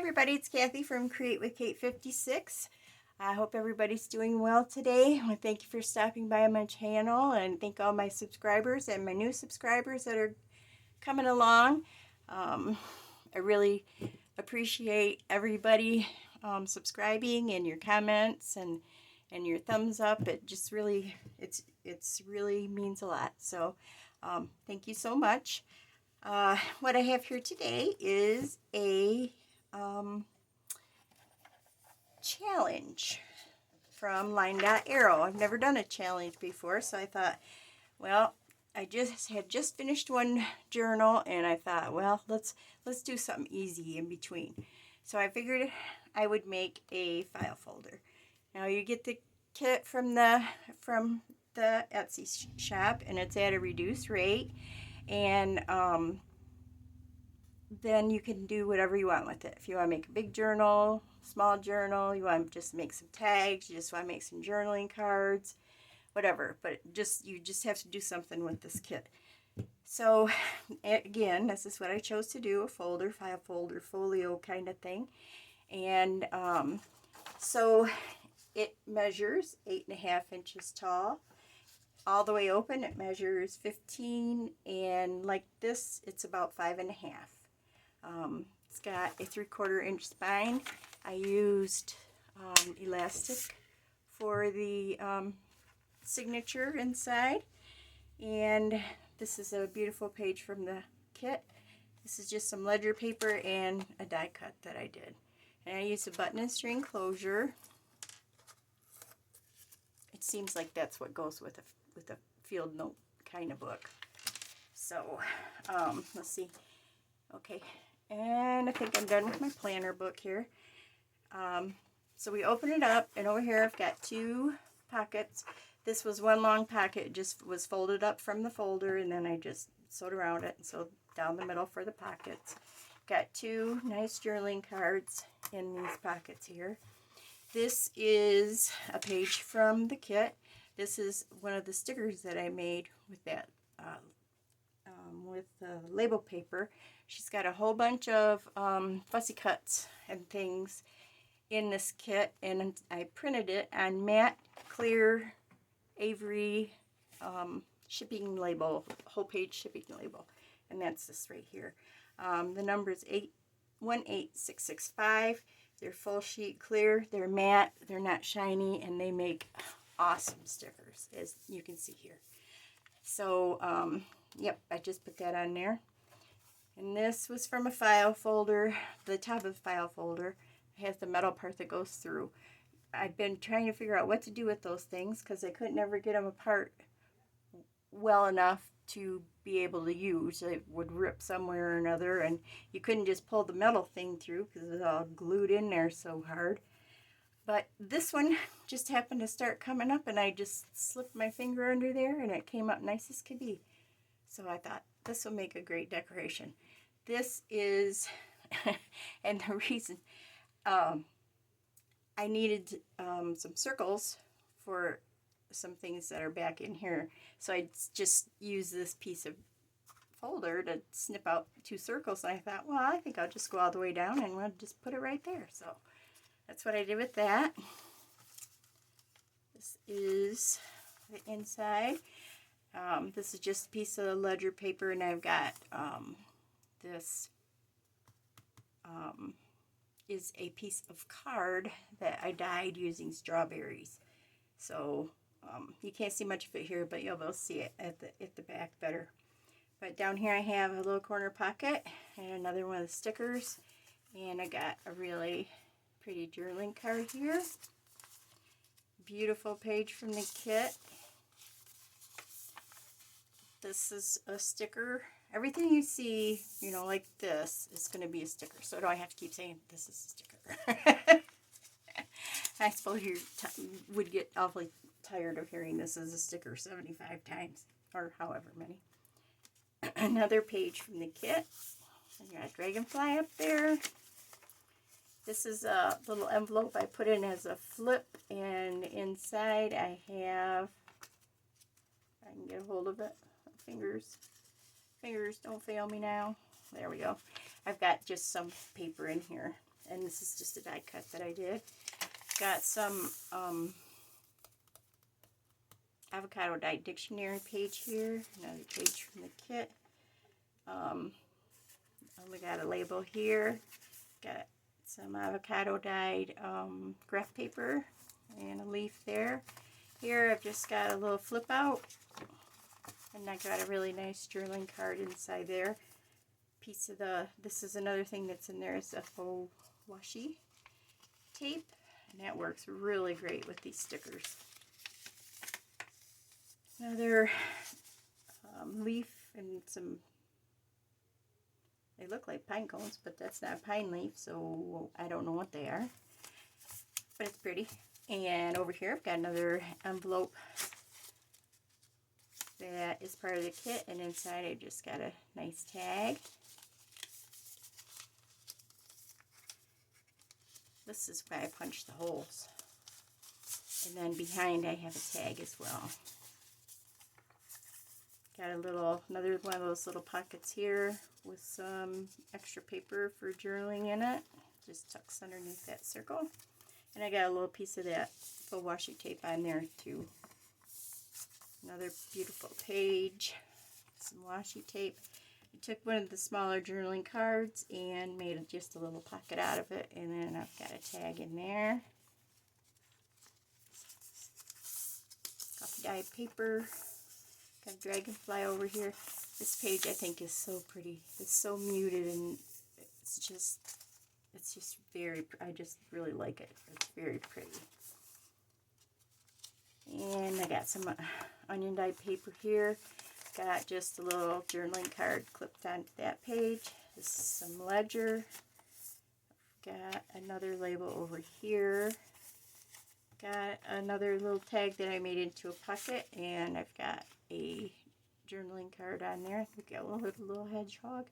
everybody, it's Kathy from Create with Kate 56. I hope everybody's doing well today. I thank you for stopping by my channel, and thank all my subscribers and my new subscribers that are coming along. I really appreciate everybody subscribing and your comments and your thumbs up. It just really it's really means a lot. So thank you so much. What I have here today is a challenge from LineDotArrow. I've never done a challenge before, so I thought, well, I had just finished one journal, and I thought, well, let's do something easy in between. So I figured I would make a file folder. Now you get the kit from the Etsy shop, and it's at a reduced rate, and then you can do whatever you want with it. If you want to make a big journal, small journal, you want to just make some tags, you just want to make some journaling cards, whatever. But you just have to do something with this kit. So again, this is what I chose to do, a folder, file folder, folio kind of thing. And so it measures 8.5 inches tall. All the way open, it measures 15, and like this, it's about 5.5. It's got a 3/4 inch spine. I used elastic for the signature inside, and this is a beautiful page from the kit. This is just some ledger paper and a die cut that I did, and I used a button and string closure. It seems like that's what goes with a field note kind of book. So let's see. Okay, and I think I'm done with my planner book here. So we open it up, and over here I've got 2 pockets. This was one long pocket. It just was folded up from the folder, and then I just sewed around it and sewed down the middle for the pockets. Got 2 nice journaling cards in these pockets here. This is a page from the kit. This is one of the stickers that I made with that with the label paper. She's got a whole bunch of fussy cuts and things in this kit, and I printed it on matte clear Avery shipping label, whole page shipping label, and that's this right here. The number is 18665. They're full sheet clear, they're matte, they're not shiny, and they make awesome stickers, as you can see here. So yep, I just put that on there. And this was from a file folder. The top of the file folder has the metal part that goes through. I've been trying to figure out what to do with those things because I could never get them apart well enough to be able to use. It would rip somewhere or another, and you couldn't just pull the metal thing through because it was all glued in there so hard. But this one just happened to start coming up, and I just slipped my finger under there, and it came up nice as could be. So I thought this will make a great decoration. This is, and the reason, I needed some circles for some things that are back in here. So I just used this piece of folder to snip out 2 circles, and I thought, well, I think I'll just go all the way down and we'll just put it right there. So that's what I did with that. This is the inside. This is just a piece of ledger paper, and I've got this is a piece of card that I dyed using strawberries. So you can't see much of it here, but you'll be able to see it at the back better. But down here I have a little corner pocket and another one of the stickers, and I got a really pretty journaling card here. Beautiful page from the kit. This is a sticker. Everything you see, you know, like this, is going to be a sticker. So I don't have to keep saying this is a sticker. I suppose you would get awfully tired of hearing this as a sticker 75 times, or however many. Another page from the kit. And you got a dragonfly up there. This is a little envelope I put in as a flip, and inside I have, I can get a hold of it, fingers don't fail me now. There we go. I've got just some paper in here. and this is just a die cut that I did. Got some avocado die dictionary page here, another page from the kit. We got a label here. Got some avocado dyed graph paper and a leaf there. Here I've just got a little flip out, and I got a really nice journaling card inside there. Piece of this is another thing that's in there, is a faux washi tape, and that works really great with these stickers. Another leaf and some, they look like pine cones, but that's not a pine leaf, so I don't know what they are, but it's pretty. And over here I've got another envelope that is part of the kit, and inside I just got a nice tag. This is why I punched the holes. And then behind I have a tag as well. Got a little, another one of those little pockets here with some extra paper for journaling in it. Just tucks underneath that circle. And I got a little piece of that faux washi tape on there too. Another beautiful page, some washi tape. I took one of the smaller journaling cards and made just a little pocket out of it, and then I've got a tag in there. Coffee dyed paper. Got a dragonfly over here. This page I think is so pretty. It's so muted, and it's just very, I just really like it. It's very pretty. And I got some onion dyed paper here. Got just a little journaling card clipped onto that page. This is some ledger. Got another label over here. Got another little tag that I made into a pocket, and I've got a journaling card on there. We got a little hedgehog,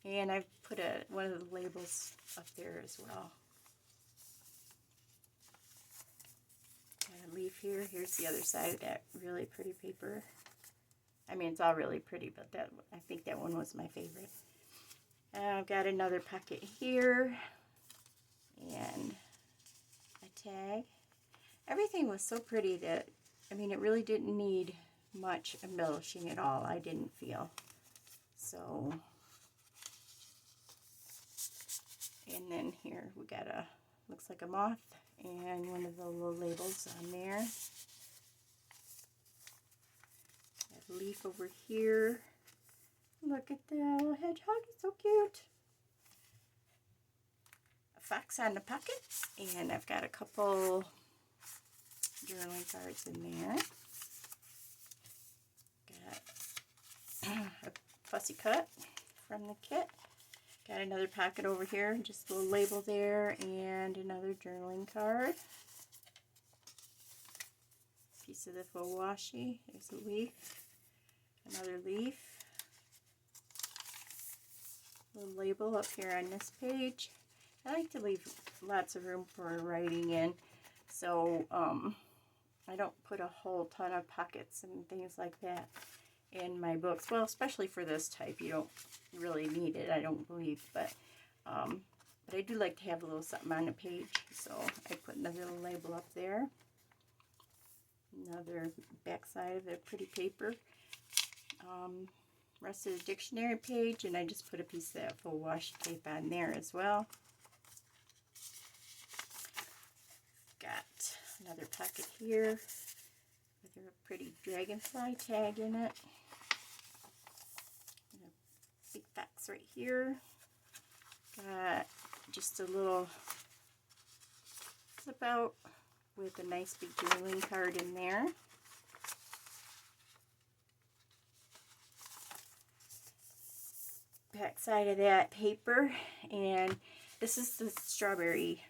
and I've put one of the labels up there as well. Got a leaf here. Here's the other side of that really pretty paper. I mean, it's all really pretty, but I think that one was my favorite. I've got another pocket here, and a tag. Everything was so pretty that, I mean, it really didn't need much embellishing at all, I didn't feel. So, and then here we got looks like a moth, and one of the little labels on there. Got a leaf over here. Look at that little hedgehog, it's so cute. A fox on the pocket, and I've got a couple journaling cards in there. Got a fussy cut from the kit. Got another pocket over here, just a little label there, and another journaling card. Piece of the faux washi. There's a leaf. Another leaf. Little label up here on this page. I like to leave lots of room for writing in, so I don't put a whole ton of pockets and things like that in my books. Well, especially for this type, you don't really need it, I don't believe, but I do like to have a little something on the page, so I put another little label up there. Another back side of the pretty paper. Rest of the dictionary page, and I just put a piece of that faux washi tape on there as well. Got another pocket here with a pretty dragonfly tag in it. And a big box right here. Got just a little flip out with a nice big journaling card in there. Back side of that paper, and this is the strawberry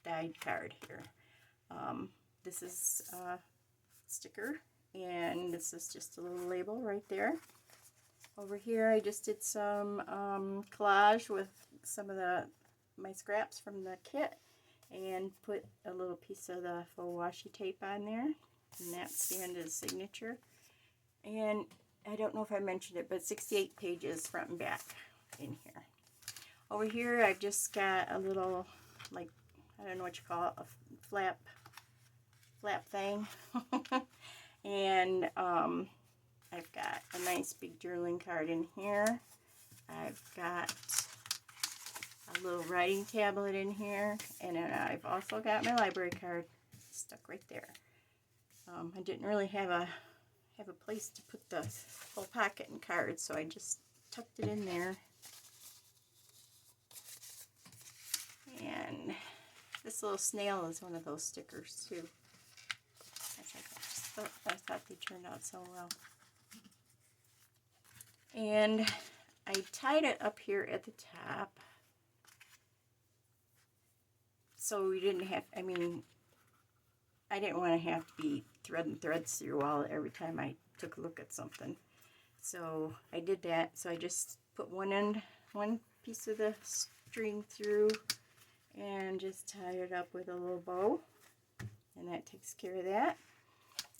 dyed card here. This is a sticker, and this is just a little label right there. Over here I just did some collage with some of my scraps from the kit, and put a little piece of the faux washi tape on there, and that scanned his signature. And I don't know if I mentioned it, but 68 pages front and back in here. Over here I've just got a little, like, I don't know what you call it, a flap thing. And I've got a nice big journaling card in here. I've got a little writing tablet in here, and then I've also got my library card stuck right there. I didn't really have a place to put the whole pocket and cards, so I just tucked it in there. And this little snail is one of those stickers too. I thought they turned out so well. And I tied it up here at the top, so we didn't have, I mean, I didn't want to have to be threading threads through all every time I took a look at something. So I did that. So I just put one piece of the string through and just tie it up with a little bow, and that takes care of that.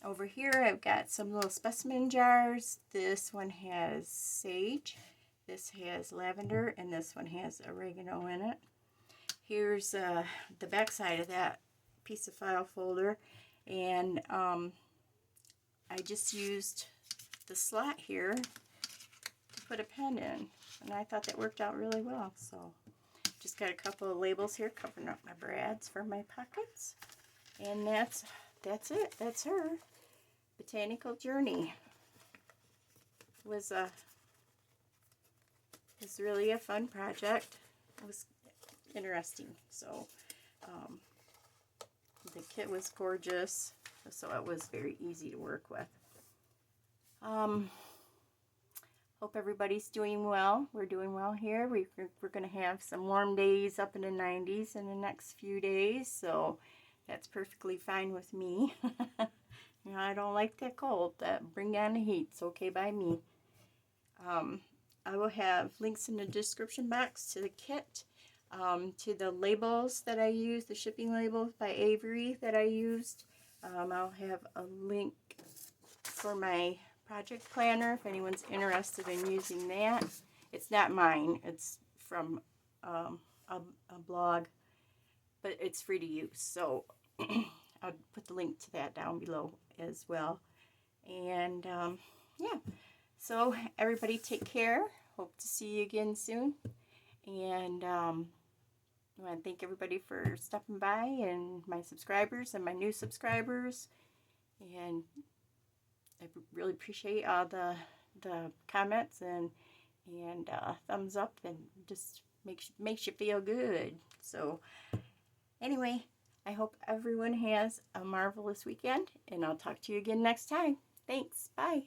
Over here I've got some little specimen jars. This one has sage, this has lavender, and this one has oregano in it. Here's the back side of that piece of file folder, and I just used the slot here to put a pen in, and I thought that worked out really well. So just got a couple of labels here covering up my brads for my pockets, and that's it. That's her Botanical Journey. Was really a fun project. It was interesting. So the kit was gorgeous, so it was very easy to work with. Hope everybody's doing well. We're doing well here. We're going to have some warm days up in the 90s in the next few days, so that's perfectly fine with me. You know, I don't like that cold. Bring down the heat. It's okay by me. I will have links in the description box to the kit, to the labels that I used, the shipping labels by Avery that I used. I'll have a link for my project planner if anyone's interested in using that. It's not mine. It's from a blog, but it's free to use. So I'll put the link to that down below as well. And yeah, so everybody take care. Hope to see you again soon. And I want to thank everybody for stopping by, and my subscribers and my new subscribers. And I really appreciate all the comments and thumbs up, and just makes you feel good. So anyway, I hope everyone has a marvelous weekend, and I'll talk to you again next time. Thanks. Bye.